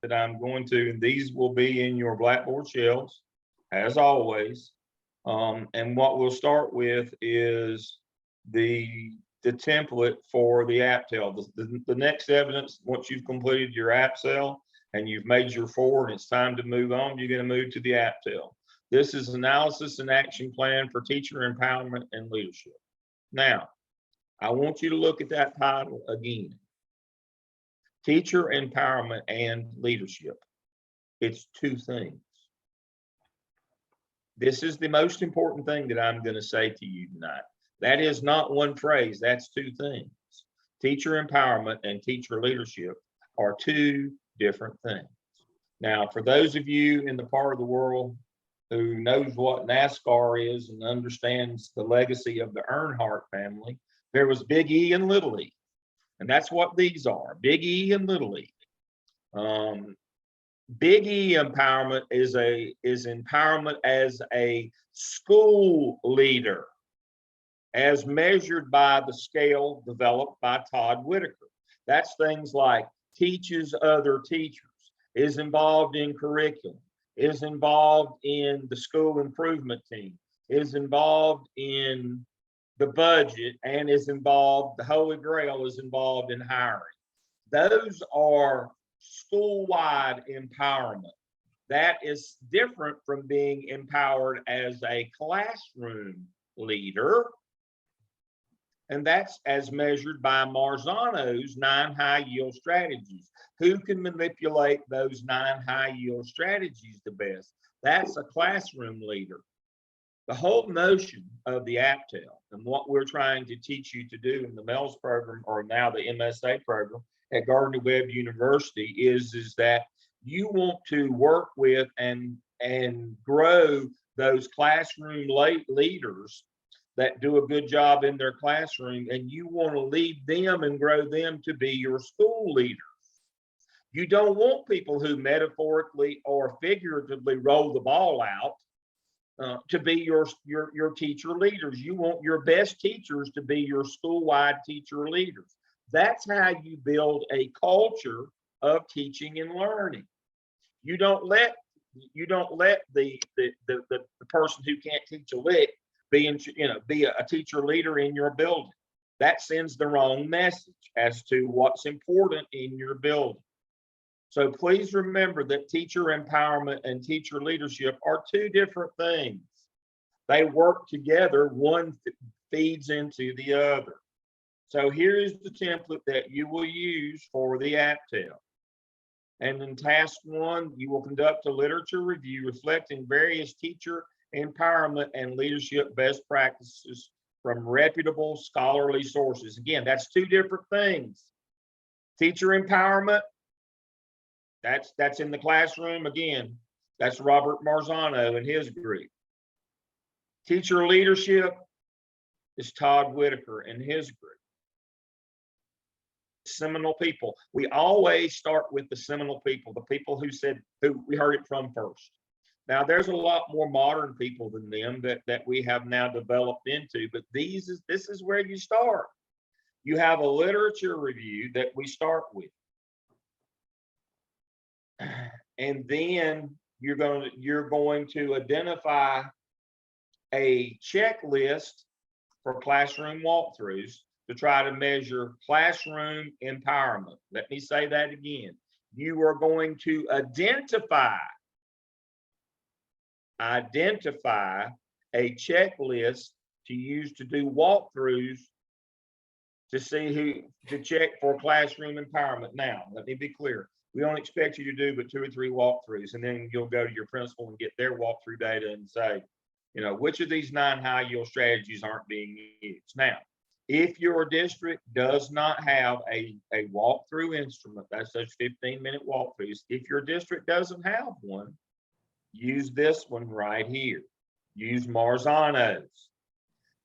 that I'm going to, and these will be in your Blackboard shelves, as always. And what we'll start with is the template for the AAPTEL. The next evidence, once you've completed your AAPSL and you've made your 4 and it's time to move on, you're going to move to the AAPTEL. This is analysis and action plan for teacher empowerment and leadership. Now, I want you to look at that title again. Teacher empowerment and leadership. It's 2 things. This is the most important thing that I'm going to say to you tonight. That is not one phrase, that's 2 things. Teacher empowerment and teacher leadership are 2 different things. Now, for those of you in the part of the world who knows what NASCAR is and understands the legacy of the Earnhardt family, there was Big E and Little E. And that's what these are, Big E and Little E. Big E empowerment is empowerment as a school leader, as measured by the scale developed by Todd Whitaker. That's things like teaches other teachers, is involved in curriculum, is involved in the school improvement team, is involved in the budget, and is involved, the Holy Grail is involved in hiring. Those are school-wide empowerment. That is different from being empowered as a classroom leader. And that's as measured by Marzano's 9 high-yield strategies. Who can manipulate those 9 high-yield strategies the best? That's a classroom leader. The whole notion of the AAPTEL and what we're trying to teach you to do in the MELS program, or now the MSA program at Gardner-Webb University, is that you want to work with and grow those classroom leaders that do a good job in their classroom, and you want to lead them and grow them to be your school leaders. You don't want people who metaphorically or figuratively roll the ball out to be your teacher leaders. You want your best teachers to be your school-wide teacher leaders. That's how you build a culture of teaching and learning. You don't let the person who can't teach a lick be a teacher leader in your building. That sends the wrong message as to what's important in your building. So please remember that teacher empowerment and teacher leadership are 2 different things. They work together, one feeds into the other. So here is the template that you will use for the AAPTEL. And in task 1, you will conduct a literature review reflecting various teacher empowerment and leadership best practices from reputable scholarly sources. Again, that's 2 different things. Teacher empowerment, that's in the classroom. Again, that's Robert Marzano and his group. Teacher leadership is Todd Whitaker and his group. Seminal people. We always start with the seminal people, the people who we heard it from first. Now, there's a lot more modern people than them that we have now developed into, but this is where you start. You have a literature review that we start with. And then you're going to identify a checklist for classroom walkthroughs to try to measure classroom empowerment. Let me say that again. You are going to identify a checklist to use to do walkthroughs to see to check for classroom empowerment. Now, let me be clear. We don't expect you to do but 2 or 3 walkthroughs, and then you'll go to your principal and get their walkthrough data and say, which of these 9 high-yield strategies aren't being used. Now, if your district does not have a walkthrough instrument, that's those 15-minute walkthroughs, if your district doesn't have one, use this one right here. Use Marzano's.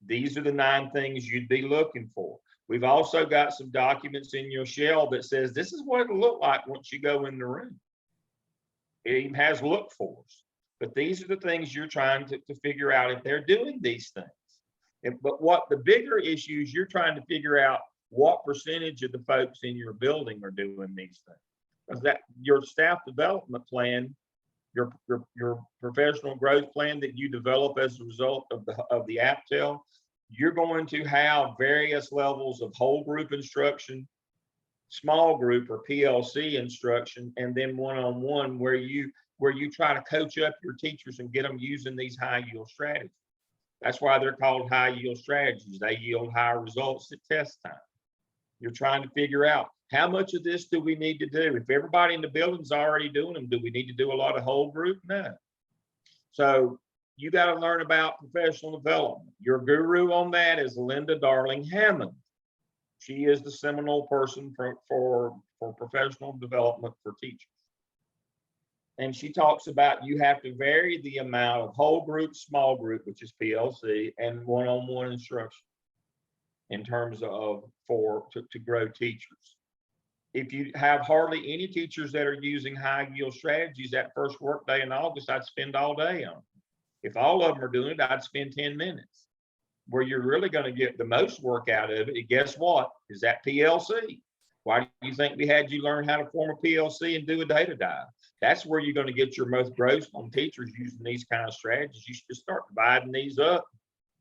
These are the 9 things you'd be looking for. We've also got some documents in your shell that says this is what it'll look like once you go in the room. It even has look fors. But these are the things you're trying to figure out if they're doing these things. But what the bigger issue is, you're trying to figure out what percentage of the folks in your building are doing these things. Because that your staff development plan, your professional growth plan that you develop as a result of the AAPTEL, you're going to have various levels of whole group instruction, small group or PLC instruction, and then one-on-one where you try to coach up your teachers and get them using these high yield strategies. That's why they're called high yield strategies. They yield higher results at test time. You're trying to figure out how much of this do we need to do? If everybody in the building's already doing them, do we need to do a lot of whole group? No. So you got to learn about professional development. Your guru on that is Linda Darling Hammond. She is the seminal person for professional development for teachers. And she talks about you have to vary the amount of whole group, small group, which is PLC, and one-on-one instruction in terms of to grow teachers. If you have hardly any teachers that are using high yield strategies, that first work day in August, I'd spend all day on. If all of them are doing it, I'd spend 10 minutes. Where you're really going to get the most work out of it, and guess what, is that PLC. Why do you think we had you learn how to form a PLC and do a data dive? That's where you're going to get your most growth on teachers using these kind of strategies. You should start dividing these up,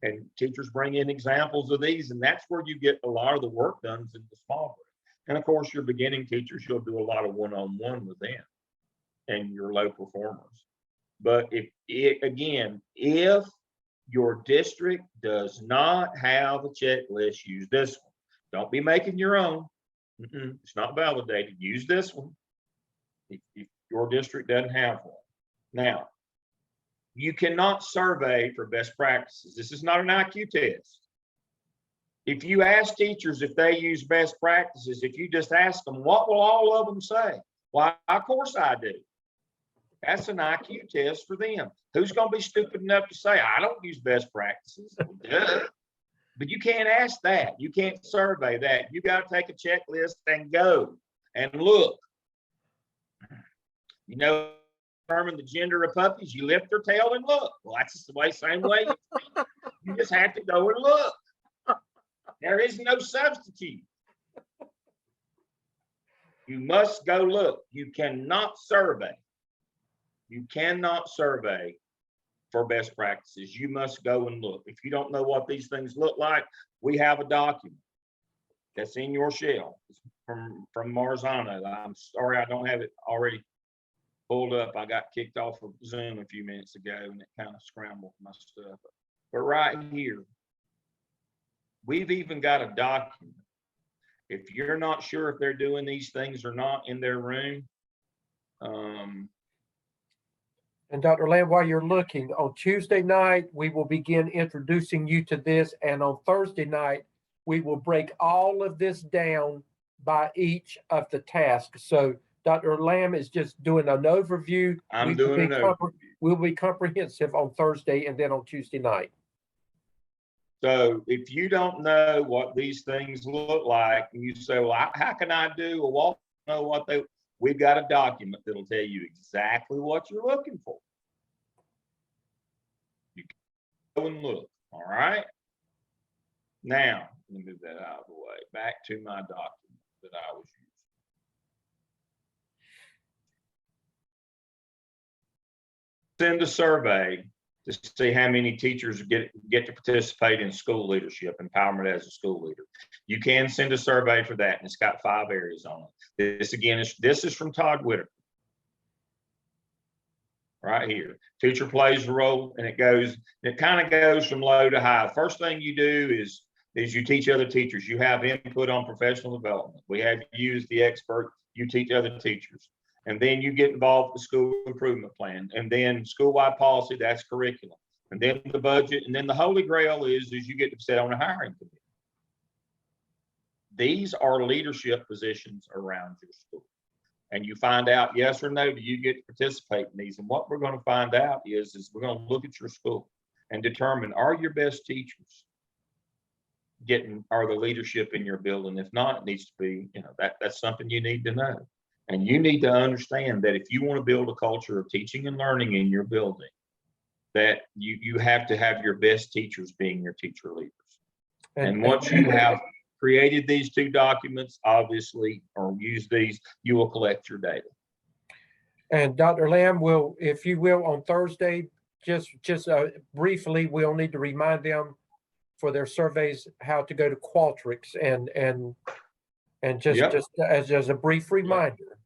and teachers bring in examples of these, and that's where you get a lot of the work done in the small group. And of course, your beginning teachers, you'll do a lot of one-on-one with them and your low performers. But if your district does not have a checklist, use this one. Don't be making your own. It's not validated. Use this one if your district doesn't have one. Now, you cannot survey for best practices. This is not an IQ test. If you ask teachers if they use best practices, if you just ask them, what will all of them say? Why, of course I do. That's an IQ test for them. Who's going to be stupid enough to say, I don't use best practices? But you can't ask that. You can't survey that. You got to take a checklist and go and look. You know, determine the gender of puppies, you lift their tail and look. Well, that's the same way. You just have to go and look. There is no substitute. You must go look. You cannot survey. You cannot survey for best practices. You must go and look. If you don't know what these things look like, we have a document that's in your shell. It's from Marzano. I'm sorry I don't have it already pulled up. I got kicked off of Zoom a few minutes ago and it kind of scrambled my stuff. But right here, we've even got a document. If you're not sure if they're doing these things or not in their room, and Dr. Lamb, while you're looking, on Tuesday night, we will begin introducing you to this. And on Thursday night, we will break all of this down by each of the tasks. So Dr. Lamb is just doing an overview. We'll be comprehensive on Thursday and then on Tuesday night. So if you don't know what these things look like, and you say, well, how can I do a walk? Know what we've got a document that'll tell you exactly what you're looking for. You go and look. All right. Now, let me move that out of the way. Back to my document that I was using. Send a survey to see how many teachers get to participate in school leadership, empowerment as a school leader. You can send a survey for that, and it's got 5 areas on it. This is from Todd Whitaker. Right here. Teacher plays a role, and it kind of goes from low to high. First thing you do is you teach other teachers. You have input on professional development. We have you as the expert. You teach other teachers. And then you get involved with the school improvement plan, and then school-wide policy, that's curriculum, and then the budget, and then the holy grail is you get to sit on a hiring committee. These are leadership positions around your school, and you find out yes or no, do you get to participate in these? And what we're going to find out is we're going to look at your school and determine, are your best teachers are the leadership in your building? If not, it needs to be, that's something you need to know. And you need to understand that if you want to build a culture of teaching and learning in your building, that you have to have your best teachers being your teacher leaders. And once you have created these two documents, obviously, or use these, you will collect your data. And Dr. Lamb will, if you will, on Thursday, just briefly, we'll need to remind them for their surveys how to go to Qualtrics and just Yep. as a brief reminder.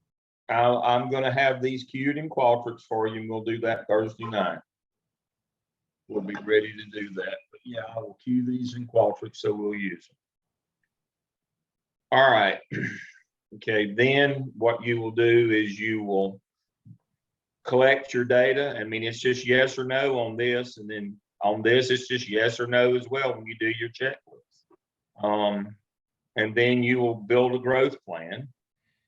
I'm going to have these queued in Qualtrics for you, and we'll do that Thursday night. We'll be ready to do that. But yeah, I will queue these in Qualtrics, so we'll use them. All right. Okay, then what you will do is you will collect your data. I mean, it's just yes or no on this, and then on this, it's just yes or no as well when you do your checklist. And then you will build a growth plan.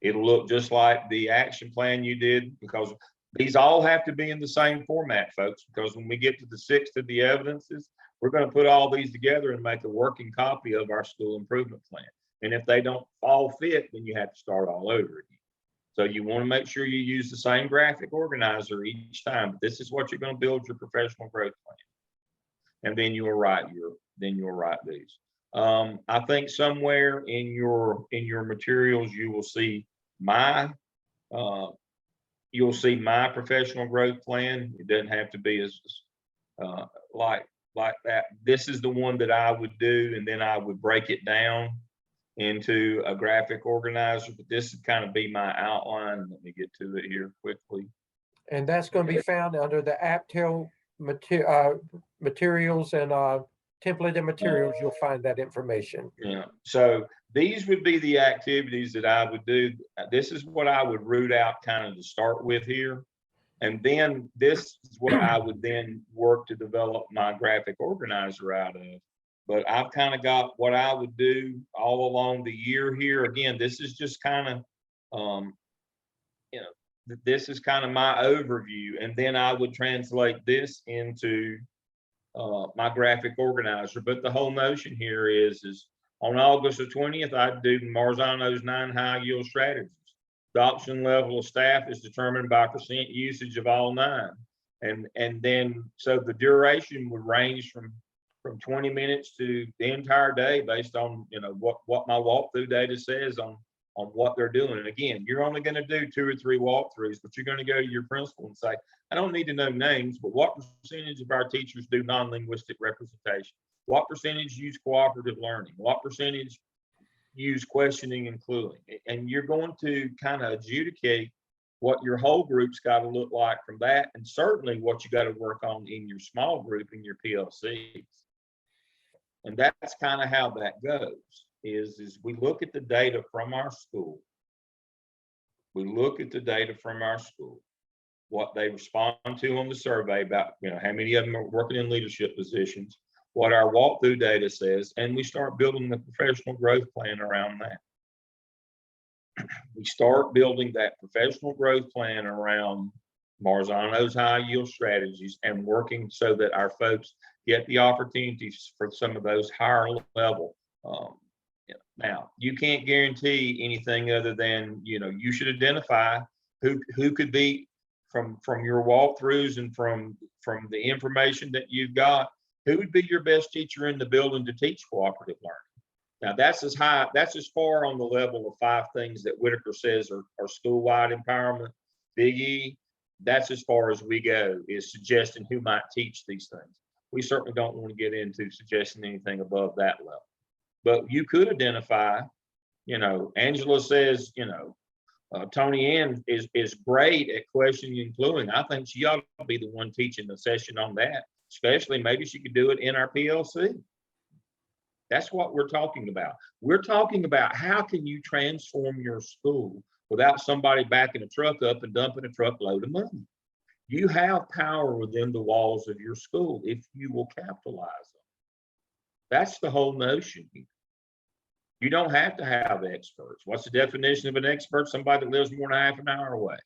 It'll look just like the action plan you did, because these all have to be in the same format, folks, because when we get to the 6th of the evidences, we're going to put all these together and make a working copy of our school improvement plan. And if they don't all fit, then you have to start all over again. So you want to make sure you use the same graphic organizer each time. But this is what you're going to build your professional growth plan. And then you'll write these. I think somewhere in your materials you will see my professional growth plan. It doesn't have to be as like that. This is the one that I would do, and then I would break it down into a graphic organizer. But this would kind of be my outline. Let me get to it here quickly. And that's going to be found under the AAPTEL materials and templated materials. You'll find that information. Yeah. So these would be the activities that I would do. This is what I would root out kind of to start with here. And then this is what I would then work to develop my graphic organizer out of. But I've kind of got what I would do all along the year here. Again, this is just kind of, this is kind of my overview. And then I would translate this into my graphic organizer. But the whole notion here is on August the 20th, I'd do Marzano's 9 high yield strategies. Adoption level of staff is determined by percent usage of all 9. And then, so the duration would range from 20 minutes to the entire day based on, what my walkthrough data says on what they're doing. And again, you're only going to do 2 or 3 walkthroughs, but you're going to go to your principal and say, I don't need to know names, but what percentage of our teachers do non-linguistic representation? What percentage use cooperative learning? What percentage use questioning and cluing? And you're going to kind of adjudicate what your whole group's got to look like from that, and certainly what you got to work on in your small group, in your PLCs. And that's kind of how that goes, is we look at the data from our school. We look at the data from our school, what they respond to on the survey about, how many of them are working in leadership positions, what our walkthrough data says, and we start building the professional growth plan around that. We start building that professional growth plan around Marzano's high yield strategies and working so that our folks get the opportunities for some of those higher level. Now, you can't guarantee anything other than, you should identify who could be from your walkthroughs and from the information that you've got, who would be your best teacher in the building to teach cooperative learning. Now that's as far on the level of 5 things that Whitaker says are school-wide empowerment, Big E. That's as far as we go, is suggesting who might teach these things. We certainly don't want to get into suggesting anything above that level. But you could identify, Angela says, Tony Ann is great at questioning and cluing. I think she ought to be the one teaching the session on that, especially maybe she could do it in our PLC. That's what we're talking about. We're talking about how can you transform your school without somebody backing a truck up and dumping a truckload of money. You have power within the walls of your school if you will capitalize them. That's the whole notion here. You don't have to have experts. What's the definition of an expert? Somebody that lives more than half an hour away.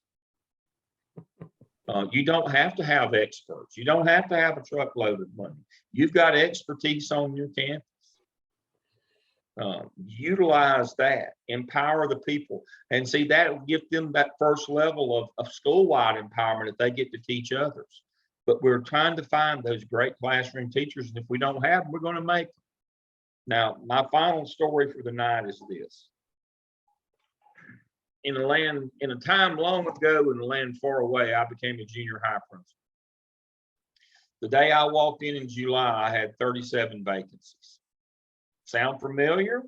You don't have to have experts. You don't have to have a truckload of money. You've got expertise on your campus. Utilize that, empower the people, and see that will give them that first level of school-wide empowerment if they get to teach others. But we're trying to find those great classroom teachers, and if we don't have them, we're going to make them. Now, my final story for the night is this. In a time long ago, in a land far away, I became a junior high principal. The day I walked in July, I had 37 vacancies. Sound familiar?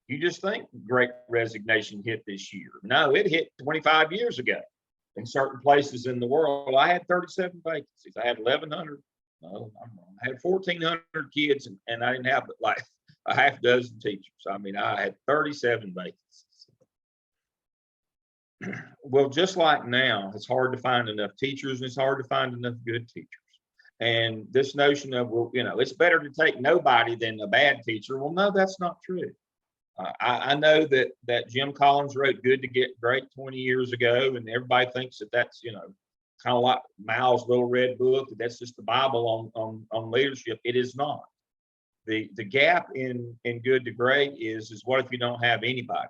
You just think Great Resignation hit this year. No, it hit 25 years ago. In certain places in the world, I had 37 vacancies. I had 1,100. No, I'm wrong. I had 1,400 kids, and I didn't have but like a half dozen teachers. I mean, I had 37 vacancies. Well, just like now, it's hard to find enough teachers, and it's hard to find enough good teachers. And this notion of, well, it's better to take nobody than a bad teacher. Well, no, that's not true. I know that Jim Collins wrote Good to Get Great 20 years ago, and everybody thinks that's, kind of like Mao's little red book. That's just the Bible on leadership. It is not. The gap in good to great is what if you don't have anybody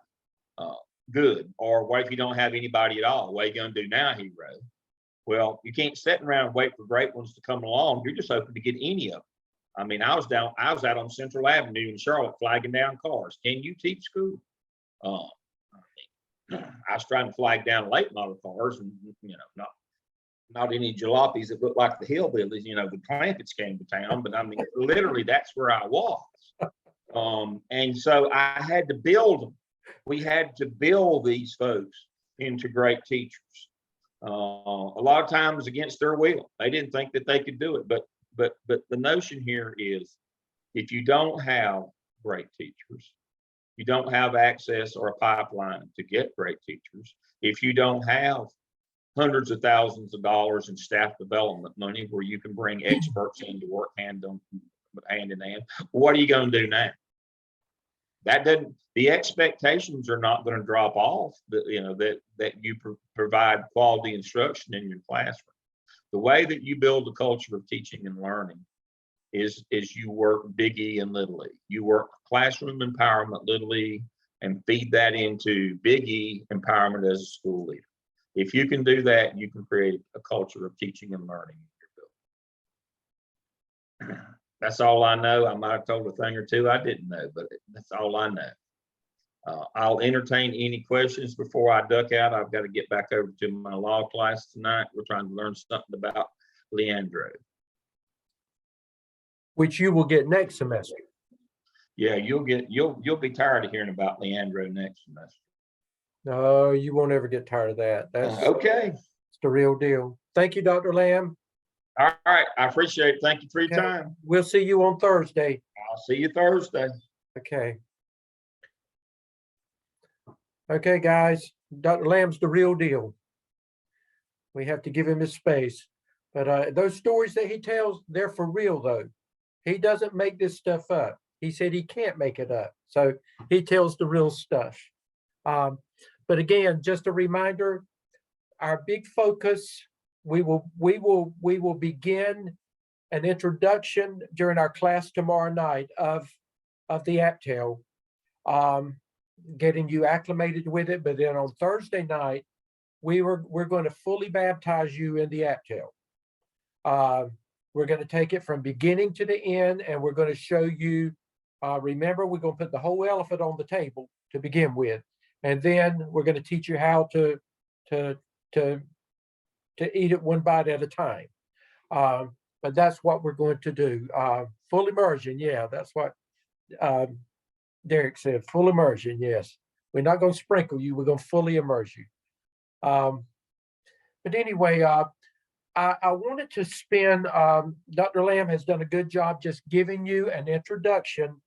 good, or what if you don't have anybody at all? What are you going to do now, hero? Well, you can't sit around and wait for great ones to come along. You're just hoping to get any of them. I mean, I was out on Central Avenue in Charlotte flagging down cars. Can you teach school? I was trying to flag down late model cars, and not any jalopies that look like the hillbillies. The Clampetts came to town, but I mean, literally, that's where I was. And so I had to build them. We had to build these folks into great teachers. A lot of times against their will. They didn't think that they could do it, but the notion here is, if you don't have great teachers, you don't have access or a pipeline to get great teachers. If you don't have hundreds of thousands of dollars in staff development money where you can bring experts in to work hand in hand, what are you going to do now? The expectations are not going to drop off, that you provide quality instruction in your classroom. The way that you build a culture of teaching and learning is you work Big E and Little E. You work classroom empowerment, Little E, and feed that into Big E empowerment as a school leader. If you can do that, you can create a culture of teaching and learning in your building. That's all I know. I might have told a thing or two I didn't know, but that's all I know. I'll entertain any questions before I duck out. I've got to get back over to my law class tonight. We're trying to learn something about Leandro, which you will get next semester. Yeah, you'll be tired of hearing about Leandro next semester. No, you won't ever get tired of that. That's okay. It's the real deal. Thank you, Dr. Lamb. All right, I appreciate it. Thank you for your time. We'll see you on Thursday. I'll see you Thursday. Okay. Okay, guys. Dr. Lamb's the real deal. We have to give him his space. But those stories that he tells, they're for real, though. He doesn't make this stuff up. He said he can't make it up. So he tells the real stuff. But again, just a reminder, our big focus, we will begin an introduction during our class tomorrow night of the AAPTEL, getting you acclimated with it. But then on Thursday night, we're going to fully baptize you in the AAPTEL. We're going to take it from beginning to the end, and we're going to show you. Remember, we're going to put the whole elephant on the table to begin with, and then we're going to teach you how to eat it one bite at a time. But that's what we're going to do. Full immersion, yeah, that's what Derek said. Full immersion, yes. We're not going to sprinkle you. We're going to fully immerse you. But anyway, I wanted to spend, Dr. Lamb has done a good job just giving you an introduction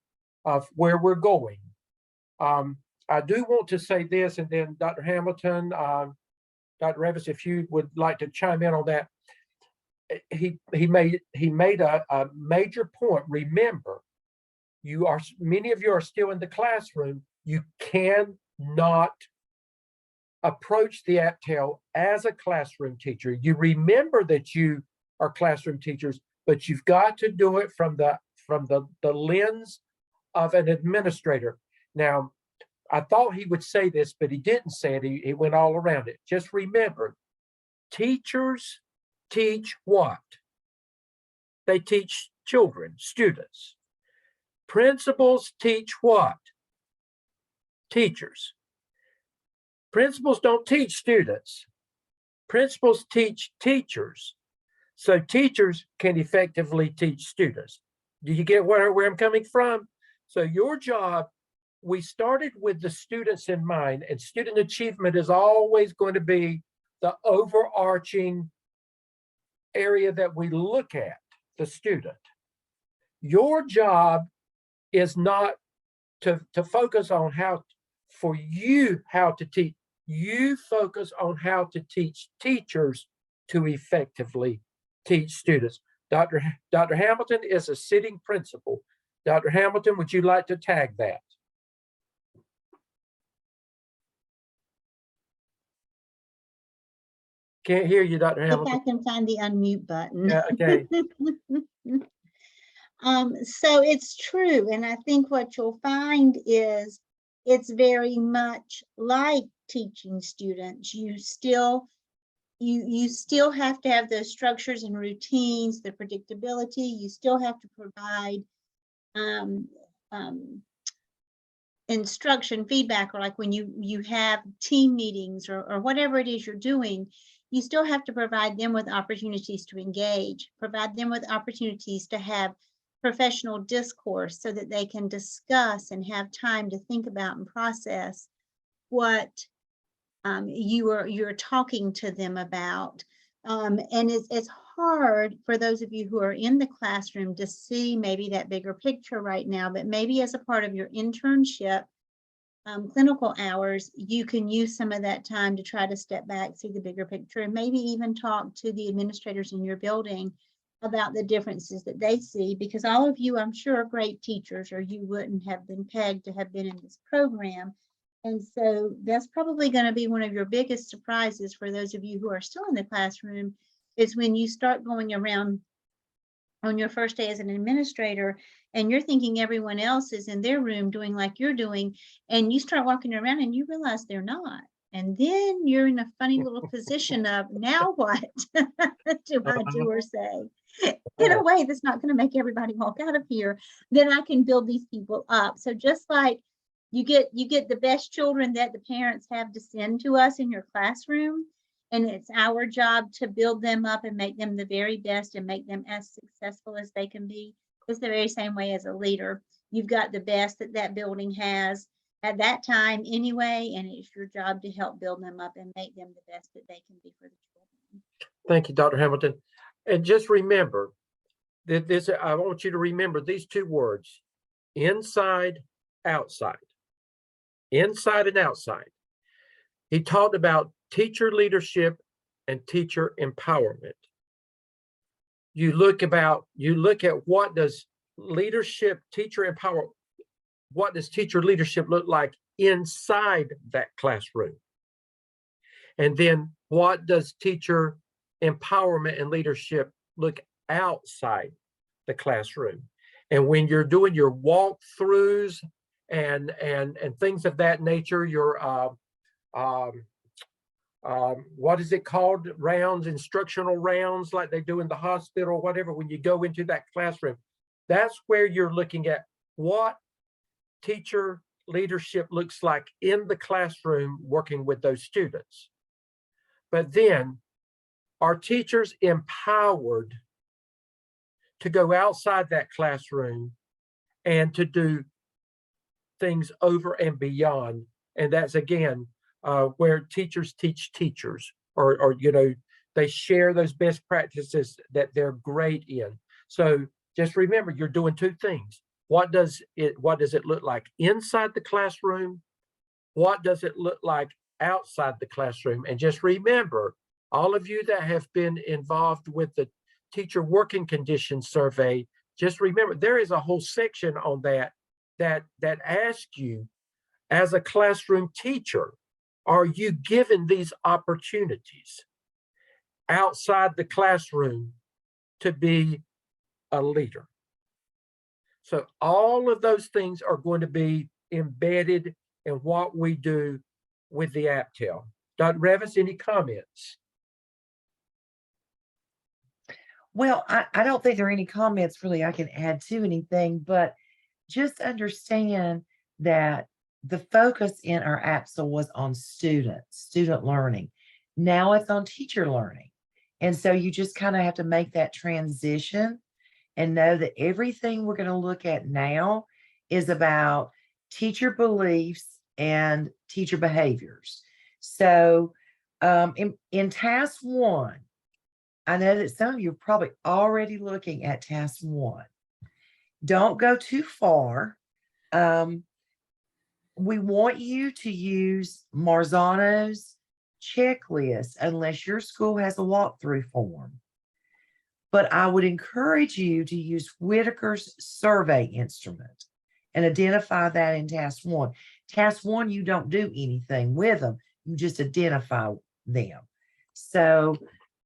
of where we're going. I do want to say this, and then Dr. Hamilton, Dr. Revis, if you would like to chime in on that. He made a major point. Remember, many of you are still in the classroom. You cannot approach the AAPTEL as a classroom teacher. You remember that you are classroom teachers, but you've got to do it from the lens of an administrator. Now, I thought he would say this, but he didn't say it. He went all around it. Just remember, teachers teach what? They teach children, students. Principals teach what? Teachers. Principals don't teach students. Principals teach teachers. So teachers can effectively teach students. Do you get where I'm coming from? So your job, we started with the students in mind, and student achievement is always going to be the overarching area that we look at, the student. Your job is not to focus on how to teach. You focus on how to teach teachers to effectively teach students. Dr. Hamilton is a sitting principal. Dr. Hamilton, would you like to tag that? Can't hear you, Dr. Hamilton. If I can find the unmute button. Yeah, okay. So it's true. And I think what you'll find is it's very much like teaching students. You still have to have those structures and routines, the predictability. You still have to provide instruction, feedback, or like when you have team meetings or whatever it is you're doing, you still have to provide them with opportunities to engage, provide them with opportunities to have professional discourse so that they can discuss and have time to think about and process what you're talking to them about. And it's hard for those of you who are in the classroom to see maybe that bigger picture right now, but maybe as a part of your internship, clinical hours, you can use some of that time to try to step back, see the bigger picture, and maybe even talk to the administrators in your building about the differences that they see, because all of you, I'm sure, are great teachers, or you wouldn't have been pegged to have been in this program. And so that's probably going to be one of your biggest surprises for those of you who are still in the classroom, is when you start going around on your first day as an administrator and you're thinking everyone else is in their room doing like you're doing, and you start walking around and you realize they're not. And then you're in a funny little position of, now what do I do or say in a way that's not going to make everybody walk out of here? Then I can build these people up. So just like you get the best children that the parents have to send to us in your classroom, and it's our job to build them up and make them the very best and make them as successful as they can be. It's the very same way as a leader. You've got the best that that building has at that time anyway, and it's your job to help build them up and make them the best that they can be for the children. Thank you, Dr. Hamilton. And just remember that I want you to remember these two words: inside, outside. Inside and outside. He talked about teacher leadership and teacher empowerment. You look at what does leadership, teacher empower, what does teacher leadership look like inside that classroom? And then what does teacher empowerment and leadership look outside the classroom? And when you're doing your walkthroughs and things of that nature, your what is it called? Rounds, instructional rounds, like they do in the hospital, whatever. When you go into that classroom, that's where you're looking at what teacher leadership looks like in the classroom working with those students. But then, are teachers empowered to go outside that classroom and to do things over and beyond? And that's, again, where teachers teach teachers, or they share those best practices that they're great in. So just remember, you're doing two things. What does it look like inside the classroom? What does it look like outside the classroom? And just remember, all of you that have been involved with the teacher working conditions survey, just remember there is a whole section on that asks you, as a classroom teacher, are you given these opportunities outside the classroom to be a leader? So all of those things are going to be embedded in what we do with the AAPTEL. Dr. Revis, any comments? Well, I don't think there are any comments really I can add to anything, but just understand that the focus in our AAPSL was on student learning. Now it's on teacher learning. And so you just kind of have to make that transition and know that everything we're going to look at now is about teacher beliefs and teacher behaviors. So in task 1, I know that some of you are probably already looking at task 1. Don't go too far. We want you to use Marzano's checklist unless your school has a walkthrough form. But I would encourage you to use Whitaker's survey instrument and identify that in task 1. Task 1, you don't do anything with them. You just identify them. So,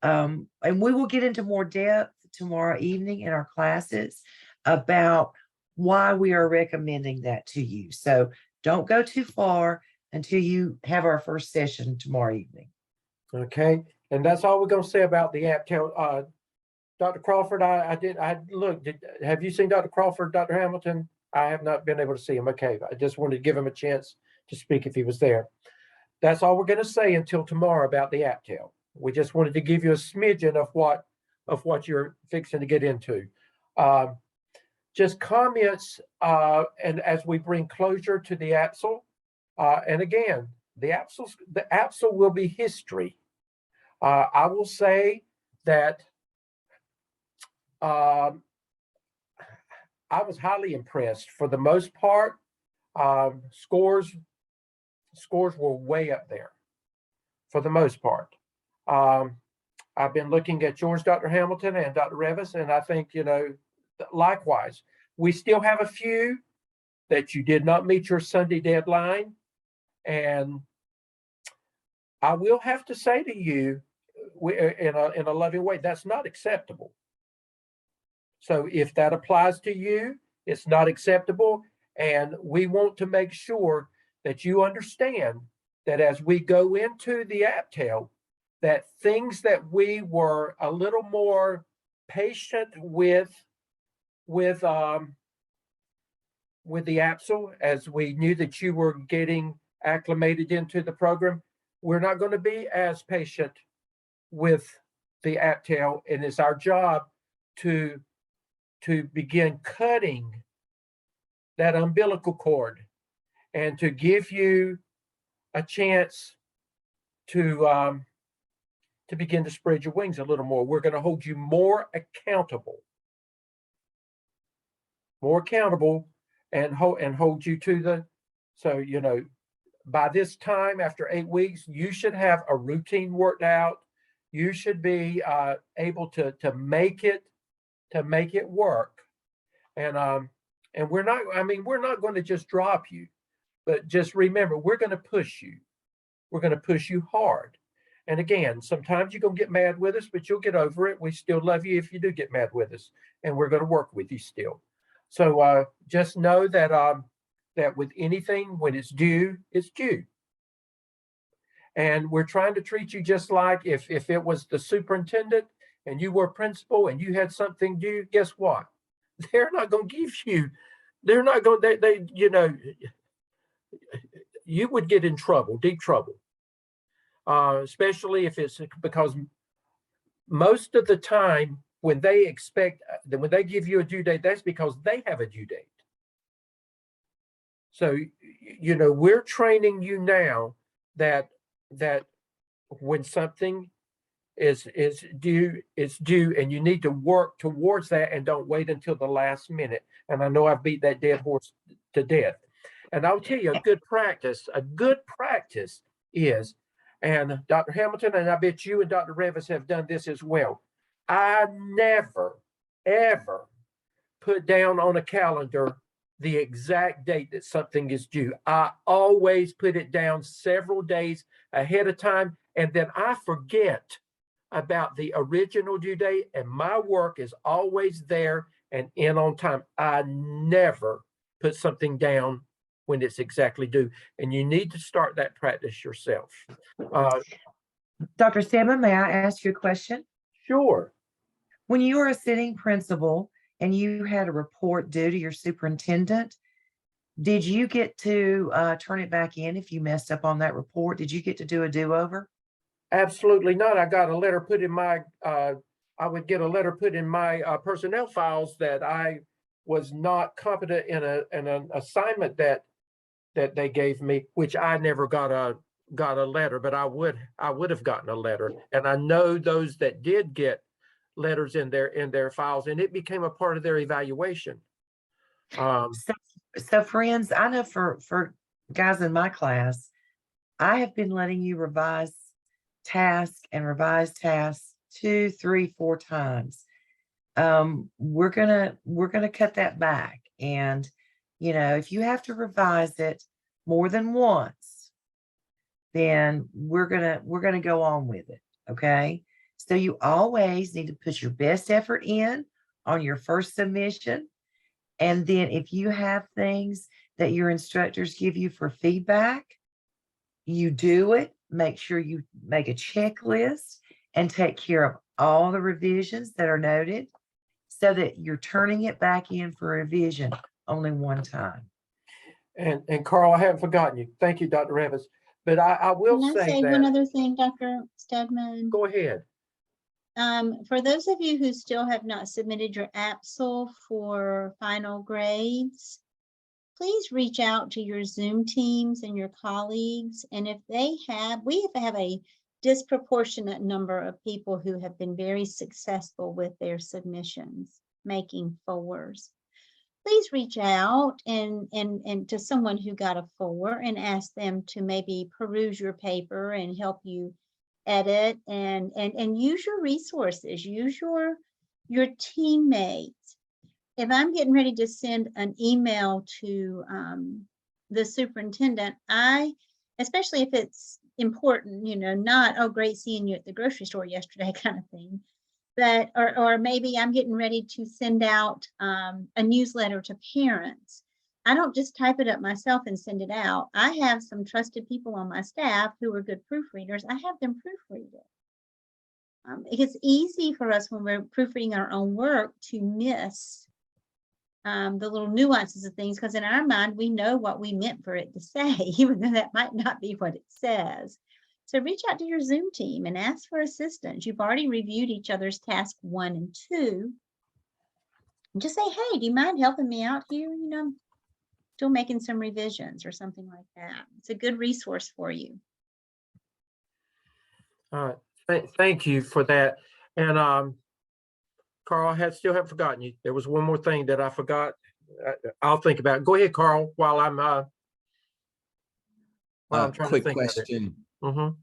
and we will get into more depth tomorrow evening in our classes about why we are recommending that to you. So don't go too far until you have our first session tomorrow evening. Okay, and that's all we're going to say about the AAPTEL. Dr. Crawford, have you seen Dr. Crawford, Dr. Hamilton? I have not been able to see him. Okay, I just wanted to give him a chance to speak if he was there. That's all we're going to say until tomorrow about the AAPTEL. We just wanted to give you a smidgen of what you're fixing to get into. Just comments, and as we bring closure to the AAPSL, and again, the AAPSL will be history. I will say that I was highly impressed. For the most part, scores were way up there for the most part. I've been looking at yours, Dr. Hamilton, and Dr. Revis, and I think, likewise, we still have a few that you did not meet your Sunday deadline. And I will have to say to you, in a loving way, that's not acceptable. So if that applies to you, it's not acceptable. And we want to make sure that you understand that as we go into the AAPTEL, that things that we were a little more patient with the AAPSL, as we knew that you were getting acclimated into the program, we're not going to be as patient with the AAPTEL, and it's our job to begin cutting that umbilical cord and to give you a chance to begin to spread your wings a little more. We're going to hold you more accountable and hold you to so, by this time, after 8 weeks, you should have a routine worked out. You should be able to make it work. And we're not going to just drop you, but just remember, we're going to push you. We're going to push you hard. And again, sometimes you're going to get mad with us, but you'll get over it. We still love you if you do get mad with us, and we're going to work with you still. So just know that that with anything, when it's due, it's due. And we're trying to treat you just like if it was the superintendent and you were principal and you had something due, guess what? They're not going to give you, they're not going, you would get in trouble, deep trouble. Especially if it's because most of the time when they give you a due date, that's because they have a due date. So, we're training you now that when something is due, it's due, and you need to work towards that and don't wait until the last minute. And I know I've beat that dead horse to death. And I'll tell you, a good practice is, and Dr. Hamilton, and I bet you and Dr. Revis have done this as well. I never, ever put down on a calendar the exact date that something is due. I always put it down several days ahead of time, and then I forget about the original due date, and my work is always there and in on time. I never put something down when it's exactly due, and you need to start that practice yourself. Dr. Salmon, may I ask you a question? Sure. When you are a sitting principal and you had a report due to your superintendent, did you get to turn it back in if you messed up on that report? Did you get to do a do-over? Absolutely not. I got a letter put in my, I would get a letter put in my personnel files that I was not competent in an assignment that they gave me, which I never got a letter, but I would have gotten a letter. And I know those that did get letters in their files, and it became a part of their evaluation. So friends, I know for guys in my class, I have been letting you revise tasks 2, 3, 4 times. We're gonna cut that back. And if you have to revise it more than once, then we're gonna go on with it. Okay. So you always need to put your best effort in on your first submission. And then if you have things that your instructors give you for feedback, you do it. Make sure you make a checklist and take care of all the revisions that are noted so that you're turning it back in for revision only one time. And Carl, I haven't forgotten you. Thank you, Dr. Revis. But I will Can I say say one that, other thing, Dr. Stedman? go ahead. For those of you who still have not submitted your AAPSL for final grades, please reach out to your Zoom teams and your colleagues. And if we have a disproportionate number of people who have been very successful with their submissions, making 4s. Please reach out and to someone who got a 4 and ask them to maybe peruse your paper and help you edit and use your resources, use your teammates. If I'm getting ready to send an email to the superintendent, especially if it's important, not, oh, great seeing you at the grocery store yesterday kind of thing, but, or maybe I'm getting ready to send out a newsletter to parents. I don't just type it up myself and send it out. I have some trusted people on my staff who are good proofreaders. I have them proofread it. It's easy for us when we're proofreading our own work to miss the little nuances of things, because in our mind, we know what we meant for it to say, even though that might not be what it says. So reach out to your Zoom team and ask for assistance. You've already reviewed each other's task 1 and 2. And just say, hey, do you mind helping me out here? I'm still making some revisions or something like that. It's a good resource for you. Thank you for that. And Carl, I still haven't forgotten you. There was one more thing that I forgot. I'll think about it. Go ahead, Carl, while I'm trying to think of it.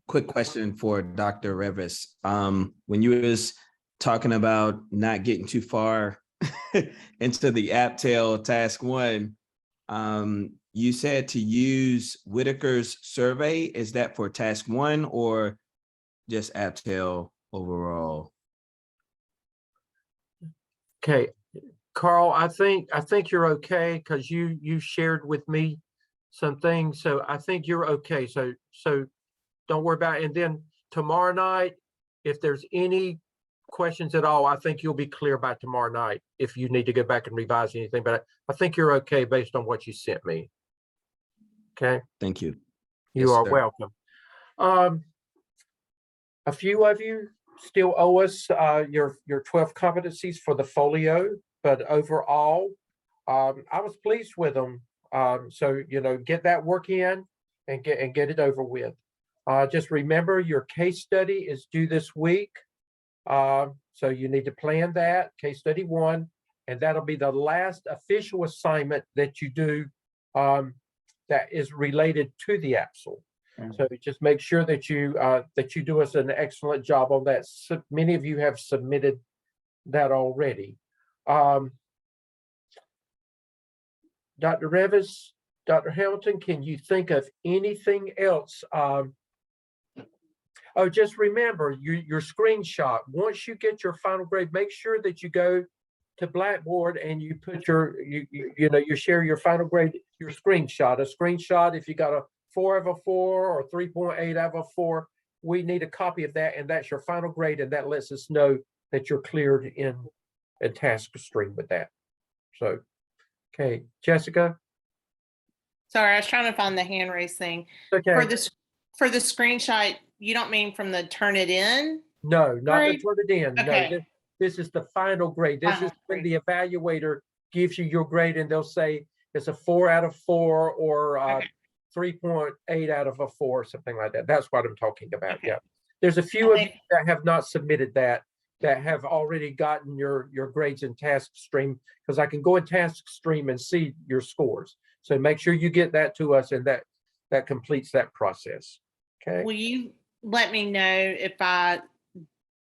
Quick question for Dr. Revis. When you was talking about not getting too far into the AAPTEL task 1, you said to use Whitaker's survey. Is that for task 1 or just AAPTEL overall? Okay, Carl, I think you're okay because you shared with me some things, so I think you're okay. So don't worry about it. And then tomorrow night, if there's any questions at all, I think you'll be clear by tomorrow night if you need to go back and revise anything. But I think you're okay based on what you sent me. Okay. Thank you. You Yes, are sir. welcome. A few of you still owe us your 12 competencies for the folio, but overall, I was pleased with them. So get that work in and get it over with. Just remember your case study is due this week. So you need to plan that, case study 1, and that'll be the last official assignment that you do that is related to the AAPSL. So just make sure that you do us an excellent job on that. So many of you have submitted that already. Dr. Revis, Dr. Hamilton, can you think of anything else? Oh, just remember your screenshot. Once you get your final grade, make sure that you go to Blackboard and you put you share your final grade, your screenshot. A screenshot, if you got a 4 out of 4 or 3.8 out of 4, we need a copy of that, and that's your final grade, and that lets us know that you're cleared in and task stream with that. So, okay, Jessica. Sorry, I was trying to find the hand raise thing. Okay. For the screenshot, you don't mean from the turn it in? No, not to Grade? turn it in. No, Okay. this is the final grade. This is Final when grade. the evaluator gives you your grade and they'll say it's a 4 out of 4 or Okay. 3.8 out of a 4, something like that. That's what I'm talking about. Okay. Yeah. There's a few I of you think- that have not submitted that have already gotten your grades in task stream, because I can go in task stream and see your scores. So make sure you get that to us, and that completes that process. Okay. Will you let me know if I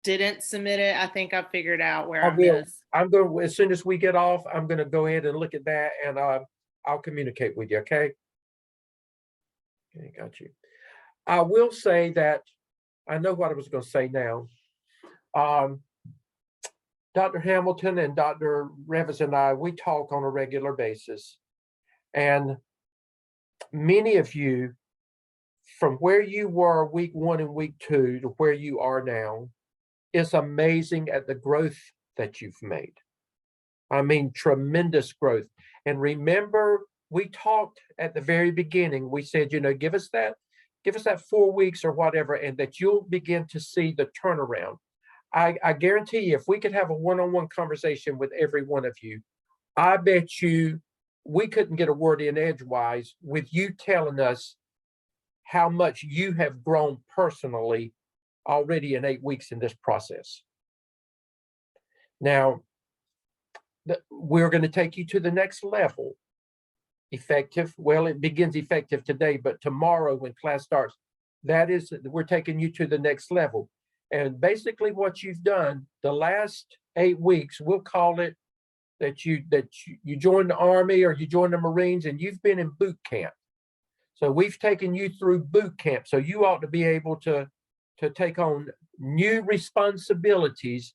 didn't submit it? I think I figured out where I I will. missed. I'm going to, as soon as we get off, I'm going to go ahead and look at that, and I'll communicate with you. Okay. Okay, got you. I will say that I know what I was going to say now. Dr. Hamilton and Dr. Revis and I, we talk on a regular basis, and many of you, from where you were week 1 and week 2 to where you are now, it's amazing at the growth that you've made. I mean, tremendous growth. And remember, we talked at the very beginning, we said, give us that 4 weeks or whatever, and that you'll begin to see the turnaround. I guarantee you, if we could have a one-on-one conversation with every one of you, I bet you we couldn't get a word in edgewise with you telling us how much you have grown personally already in 8 weeks in this process. Now, we're going to take you to the next level. Effective, well, it begins effective today, but tomorrow when class starts, we're taking you to the next level. And basically what you've done the last 8 weeks, we'll call it that you joined the Army or you joined the Marines, and you've been in boot camp. So we've taken you through boot camp. So you ought to be able to take on new responsibilities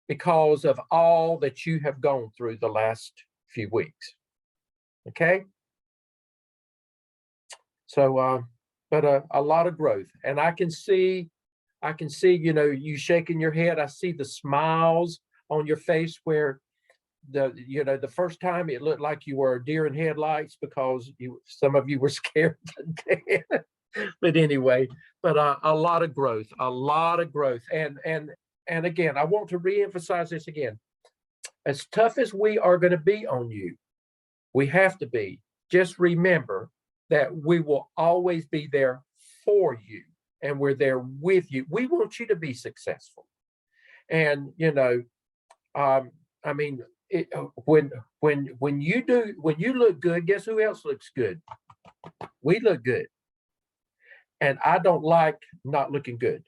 because of all that you have gone through the last few weeks. Okay. So, but a lot of growth, and I can see, you shaking your head. I see the smiles on your face where the first time it looked like you were a deer in headlights because some of you were scared to death. But anyway, a lot of growth, and again, I want to reemphasize this again. As tough as we are going to be on you, we have to be. Just remember that we will always be there for you, and we're there with you. We want you to be successful. And I mean, when you look good, guess who else looks good? We look good, and I don't like not looking good.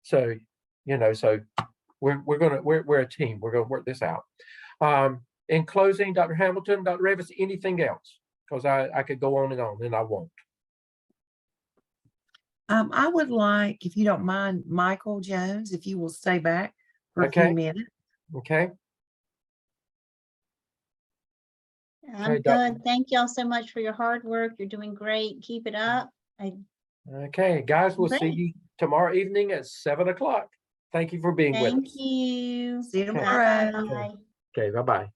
So so we're a team. We're gonna work this out. In closing, Dr. Hamilton, Dr. Revis, anything else? Because I could go on, and I won't. I would like, if you don't mind, Michael Jones, if you will stay back for a Okay. few minutes. Okay. I'm Okay, Doc. good. Thank y'all so much for your hard work. You're doing great. Keep it up. Okay, guys, we'll see Great. you tomorrow evening at 7 o'clock. Thank you for being with Thank us. you. See you tomorrow. Bye. Okay, bye-bye.